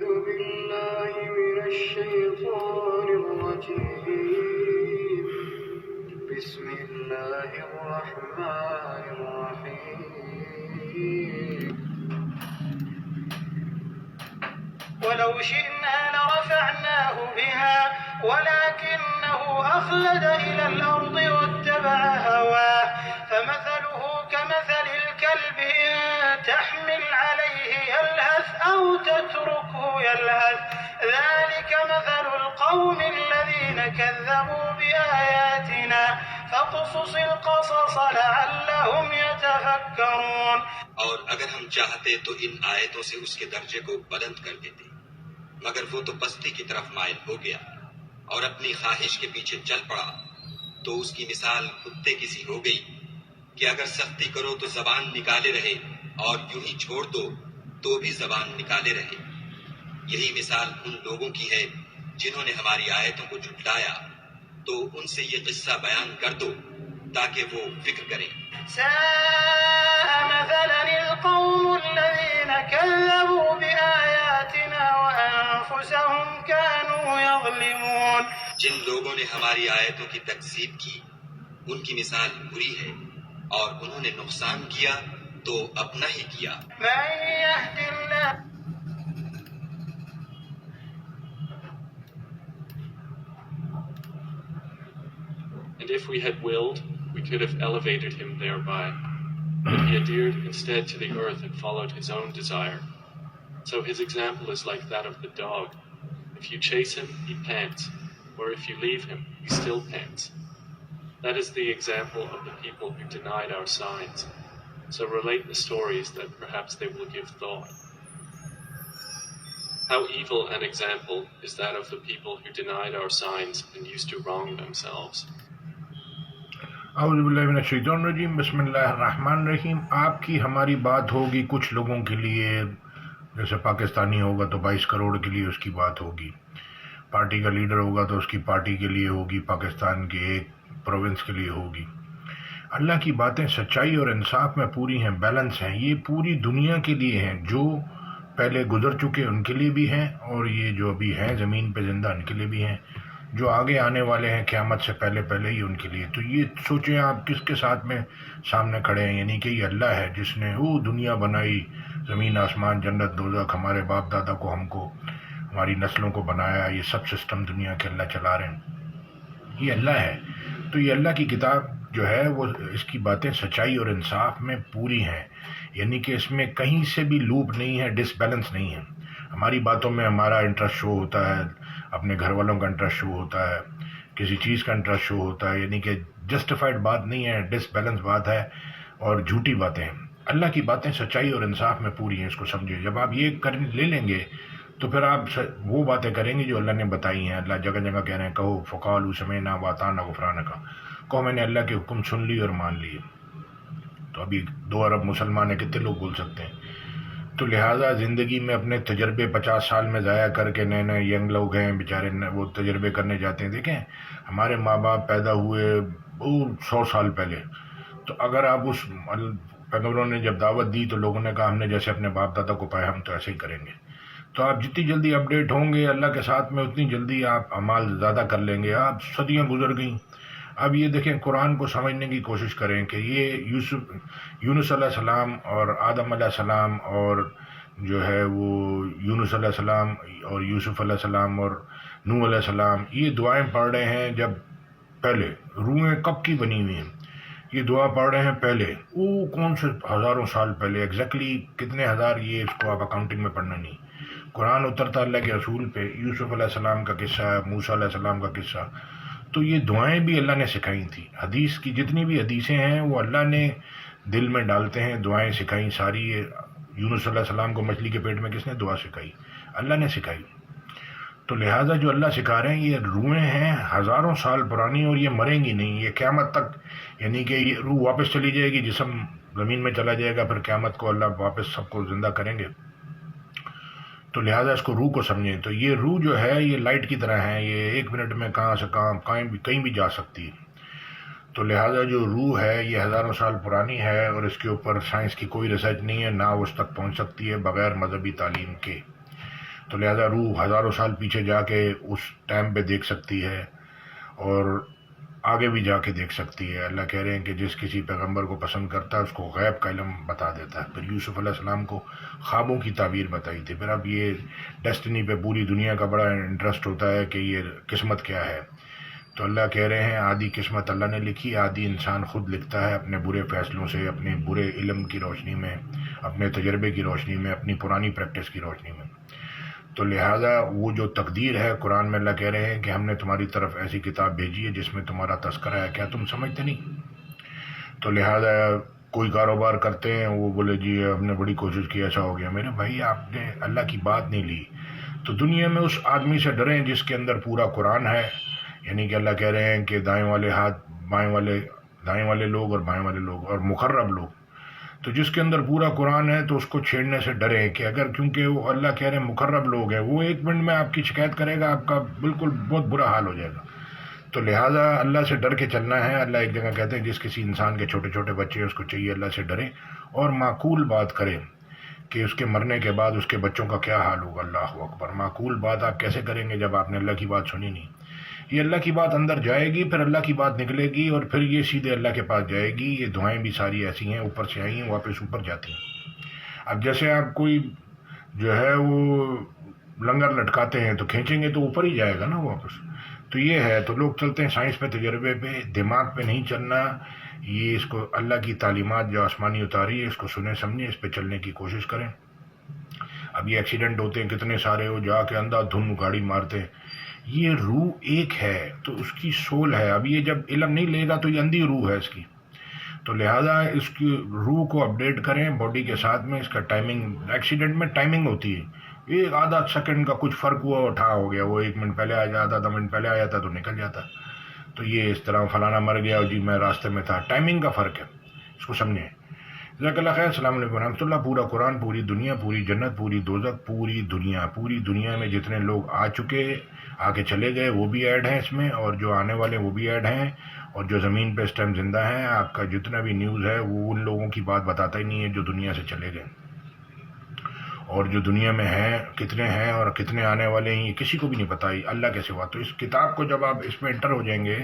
بالله من الشيطان الرجيم بسم الله الرحمن الرحيم ولو شئنا لرفعناه بها ولكنه أخلد إلى الأرض واتبع هواه فمثله كمثل الكلب إن تحمل عليه يلهث أو تتركه يلهث ذلك مثل القوم الذين كذبوا بآياتنا فاقصص القصص لعلهم يتفكرون. اور اگر ہم چاہتے تو ان آیتوں سے اس کے درجے کو بلند کر دیتے، مگر وہ تو پستی کی طرف مائل ہو گیا اور اپنی خواہش کے پیچھے چل پڑا، تو اس کی مثال کتے کی سی ہو گئی کہ اگر سختی کرو تو زبان نکالے رہے اور یوں ہی چھوڑ دو تو بھی زبان نکالے رہے. یہی مثال ان لوگوں کی ہے جنہوں نے ہماری آیتوں کو جھٹلایا، تو ان سے یہ قصہ بیان کر دو تاکہ وہ فکر کریں. ساء مثلا القوم الذين كذبوا بآياتنا وأنفسهم كانوا يظلمون. جن لوگوں نے ہماری آیتوں کی تکذیب کی ان کی مثال بری ہے، اور انہوں نے نقصان کیا تو اپنا ہی کیا. من يهد الله And if we had willed, we could have elevated him thereby. But he adhered instead to the earth and followed his own desire. So his example is like that of the dog. If you chase him, he pants, or if you leave him, he still pants. That is the example of the people who denied our signs. So relate the stories that perhaps they will give thought. How evil an example is that of the people who denied our signs and used to wrong themselves. اعوذ باللہ من الشیطان الرجیم بسم اللہ الرحمن الرحیم. آپ کی ہماری بات ہوگی کچھ لوگوں کے لیے، جیسے پاکستانی ہوگا تو 22 کروڑ کے لیے اس کی بات ہوگی، پارٹی کا لیڈر ہوگا تو اس کی پارٹی کے لیے ہوگی، پاکستان کے ایک پروونس کے لیے ہوگی. اللہ کی باتیں سچائی اور انصاف میں پوری ہیں، بیلنس ہیں. یہ پوری دنیا کے لیے ہیں، جو پہلے گزر چکے ان کے لیے بھی ہیں، اور یہ جو ابھی ہیں زمین پہ زندہ ان کے لیے بھی ہیں، جو آگے آنے والے ہیں قیامت سے پہلے ہی ان کے لیے. تو یہ سوچیں آپ کس کے ساتھ میں سامنے کھڑے ہیں، یعنی کہ یہ اللہ ہے جس نے وہ دنیا بنائی، زمین آسمان جنت دوزخ، ہمارے باپ دادا کو، ہم کو، ہماری نسلوں کو بنایا. یہ سب سسٹم دنیا کے اللہ چلا رہے ہیں، یہ اللہ ہے. تو یہ اللہ کی کتاب جو ہے وہ اس کی باتیں سچائی اور انصاف میں پوری ہیں، یعنی کہ اس میں کہیں سے بھی لوپ نہیں ہے، ڈس بیلنس نہیں ہے. ہماری باتوں میں ہمارا انٹرسٹ شو ہوتا ہے، اپنے گھر والوں کا انٹرسٹ شو ہوتا ہے، کسی چیز کا انٹرسٹ شو ہوتا ہے، یعنی کہ جسٹیفائڈ بات نہیں ہے، ڈس بیلنس بات ہے اور جھوٹی باتیں ہیں. اللہ کی باتیں سچائی اور انصاف میں پوری ہیں، اس کو سمجھے. جب آپ یہ لے لیں گے تو پھر آپ وہ باتیں کریں گے جو اللہ نے بتائی ہیں. اللہ جگہ جگہ کہہ رہے ہیں کہو فقالوا سمعنا واطعنا غفرانک، کہو میں نے اللہ کے حکم سن لی اور مان لیے. تو ابھی 2 ارب مسلمان ہیں، کتنے لوگ بول سکتے ہیں؟ تو لہٰذا زندگی میں اپنے تجربے 50 سال میں ضائع کر کے نئے نئے ینگ لوگ ہیں بیچارے، وہ تجربے کرنے جاتے ہیں. دیکھیں ہمارے ماں باپ پیدا ہوئے 100 سال پہلے، تو اگر آپ اس پیغمبروں نے جب دعوت دی تو لوگوں نے کہا ہم نے جیسے اپنے باپ دادا کو پایا ہم تو ایسے ہی کریں گے. تو آپ جتنی جلدی اپڈیٹ ہوں گے اللہ کے ساتھ میں اتنی جلدی آپ اعمال زیادہ کر لیں گے. آپ صدیاں گزر گئیں. اب یہ دیکھیں قرآن کو سمجھنے کی کوشش کریں کہ یہ یونس علیہ السلام اور آدم علیہ السلام اور جو ہے وہ یونس علیہ السلام اور یوسف علیہ السلام اور نوح علیہ السلام یہ دعائیں پڑھ رہے ہیں. جب پہلے روحیں کب کی بنی ہوئی ہیں، یہ دعا پڑھ رہے ہیں پہلے، وہ کون سے ہزاروں سال پہلے، ایگزیکٹلی کتنے ہزار، یہ اس کو آپ اکاؤنٹنگ میں پڑھنا نہیں. قرآن اترتا اللہ کے رسول پہ، یوسف علیہ السلام کا قصہ ہے، موسیٰ علیہ السلام کا قصہ. تو یہ دعائیں بھی اللہ نے سکھائی تھیں. حدیث کی جتنی بھی حدیثیں ہیں وہ اللہ نے دل میں ڈالتے ہیں، دعائیں سکھائیں ساری. یونس علیہ السلام کو مچھلی کے پیٹ میں کس نے دعا سکھائی؟ اللہ نے سکھائی. تو لہٰذا جو اللہ سکھا رہے ہیں یہ روحیں ہیں ہزاروں سال پرانی، اور یہ مریں گی نہیں، یہ قیامت تک، یعنی کہ یہ روح واپس چلی جائے گی، جسم زمین میں چلا جائے گا، پھر قیامت کو اللہ واپس سب کو زندہ کریں گے. تو لہٰذا اس کو روح کو سمجھیں. تو یہ روح جو ہے یہ لائٹ کی طرح ہے، یہ 1 منٹ میں کہاں سے کہیں بھی جا سکتی ہے. تو لہٰذا جو روح ہے یہ ہزاروں سال پرانی ہے، اور اس کے اوپر سائنس کی کوئی ریسرچ نہیں ہے، نہ اس تک پہنچ سکتی ہے بغیر مذہبی تعلیم کے. تو لہذا روح ہزاروں سال پیچھے جا کے اس ٹائم پہ دیکھ سکتی ہے اور آگے بھی جا کے دیکھ سکتی ہے. اللہ کہہ رہے ہیں کہ جس کسی پیغمبر کو پسند کرتا ہے اس کو غیب کا علم بتا دیتا ہے. پھر یوسف علیہ السلام کو خوابوں کی تعبیر بتائی تھی. پھر اب یہ ڈیسٹنی پہ پوری دنیا کا بڑا انٹرسٹ ہوتا ہے کہ یہ قسمت کیا ہے. تو اللہ کہہ رہے ہیں آدھی قسمت اللہ نے لکھی، آدھی انسان خود لکھتا ہے اپنے برے فیصلوں سے، اپنے برے علم کی روشنی میں، اپنے تجربے کی روشنی میں، اپنی پرانی پریکٹس کی روشنی میں. تو لہٰذا وہ جو تقدیر ہے، قرآن میں اللہ کہہ رہے ہیں کہ ہم نے تمہاری طرف ایسی کتاب بھیجی ہے جس میں تمہارا تذکرہ ہے، کیا تم سمجھتے نہیں؟ تو لہٰذا کوئی کاروبار کرتے ہیں وہ بولے جی ہم نے بڑی کوشش کی ایسا ہو گیا. میرے بھائی آپ نے اللہ کی بات نہیں لی. تو دنیا میں اس آدمی سے ڈریں جس کے اندر پورا قرآن ہے. یعنی کہ اللہ کہہ رہے ہیں کہ دائیں والے ہاتھ دائیں والے لوگ اور بائیں والے لوگ اور مقرب لوگ. تو جس کے اندر پورا قرآن ہے تو اس کو چھیڑنے سے ڈریں کہ اگر، کیونکہ وہ اللہ کہہ رہے ہیں مقرب لوگ ہیں، وہ ایک منٹ میں آپ کی شکایت کرے گا، آپ کا بالکل بہت برا حال ہو جائے گا. تو لہٰذا اللہ سے ڈر کے چلنا ہے. اللہ ایک جگہ کہتے ہیں جس کسی انسان کے چھوٹے چھوٹے بچے ہیں اس کو چاہیے اللہ سے ڈرے اور معقول بات کرے کہ اس کے مرنے کے بعد اس کے بچوں کا کیا حال ہوگا. اللہ اکبر. معقول بات آپ کیسے کریں گے جب آپ نے اللہ کی بات سنی نہیں؟ یہ اللہ کی بات اندر جائے گی، پھر اللہ کی بات نکلے گی اور پھر یہ سیدھے اللہ کے پاس جائے گی. یہ دعائیں بھی ساری ایسی ہیں، اوپر سے آئی ہیں واپس اوپر جاتی ہیں. اب جیسے آپ کوئی جو ہے وہ لنگر لٹکاتے ہیں تو کھینچیں گے تو اوپر ہی جائے گا نا واپس. تو یہ ہے. تو لوگ چلتے ہیں سائنس پہ، تجربے پہ، دماغ پہ نہیں چلنا. یہ اس کو اللہ کی تعلیمات جو آسمانی اتاری ہے اس کو سنیں سمجھیں، اس پہ چلنے کی کوشش کریں. اب یہ ایکسیڈنٹ ہوتے ہیں کتنے سارے، ہو جا کے اندھا دھن گاڑی مارتے ہیں. یہ روح ایک ہے تو اس کی سول ہے. اب یہ جب علم نہیں لے گا تو یہ اندھی روح ہے اس کی. تو لہٰذا اس کی روح کو اپڈیٹ کریں باڈی کے ساتھ میں. اس کا ٹائمنگ، ایکسیڈنٹ میں ٹائمنگ ہوتی ہے. ایک آدھا سیکنڈ کا کچھ فرق ہوا اٹھا ہو گیا، وہ 1 منٹ پہلے آ جاتا، 10 منٹ پہلے آ جاتا تو نکل جاتا. تو یہ اس طرح فلانا مر گیا اور جی میں راستے میں تھا. ٹائمنگ کا فرق ہے، اس کو سمجھیں. جزاک اللہ خیر. السلام علیکم ورحمۃ اللہ. پورا قرآن، پوری دنیا، پوری جنت، پوری دوزخ، پوری دنیا میں جتنے لوگ آ چکے، آ کے چلے گئے، وہ بھی ایڈ ہیں اس میں، اور جو آنے والے وہ بھی ایڈ ہیں، اور جو زمین پہ اس ٹائم زندہ ہیں. آپ کا جتنا بھی نیوز ہے وہ ان لوگوں کی بات بتاتا ہی نہیں ہے جو دنیا سے چلے گئے. اور جو دنیا میں ہیں کتنے ہیں اور کتنے آنے والے ہیں یہ کسی کو بھی نہیں پتہ اللہ کے سوا. تو اس کتاب کو جب آپ اس میں انٹر ہو جائیں گے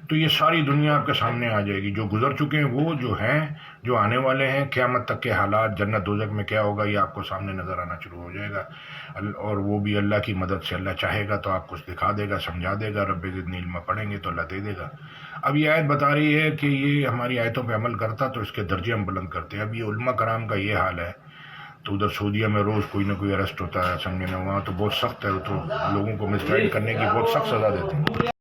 تو یہ ساری دنیا آپ کے سامنے آ جائے گی. جو گزر چکے ہیں، وہ جو ہیں، جو آنے والے ہیں، قیامت تک کے حالات، جنت دوزخ میں کیا ہوگا، یہ آپ کو سامنے نظر آنا شروع ہو جائے گا. اور وہ بھی اللہ کی مدد سے. اللہ چاہے گا تو آپ کو دکھا دے گا، سمجھا دے گا. رب زدنی علما پڑھیں گے تو اللہ دے دے گا. اب یہ آیت بتا رہی ہے کہ یہ ہماری آیتوں پہ عمل کرتا تو اس کے درجے ہم بلند کرتے ہیں. اب یہ علماء کرام کا یہ حال ہے. تو ادھر سعودیہ میں روز کوئی نہ کوئی اریسٹ ہوتا ہے، سمجھے نا. وہاں تو بہت سخت ہے، تو لوگوں کو مسگائیڈ کرنے کی بہت سخت سزا دیتے ہیں.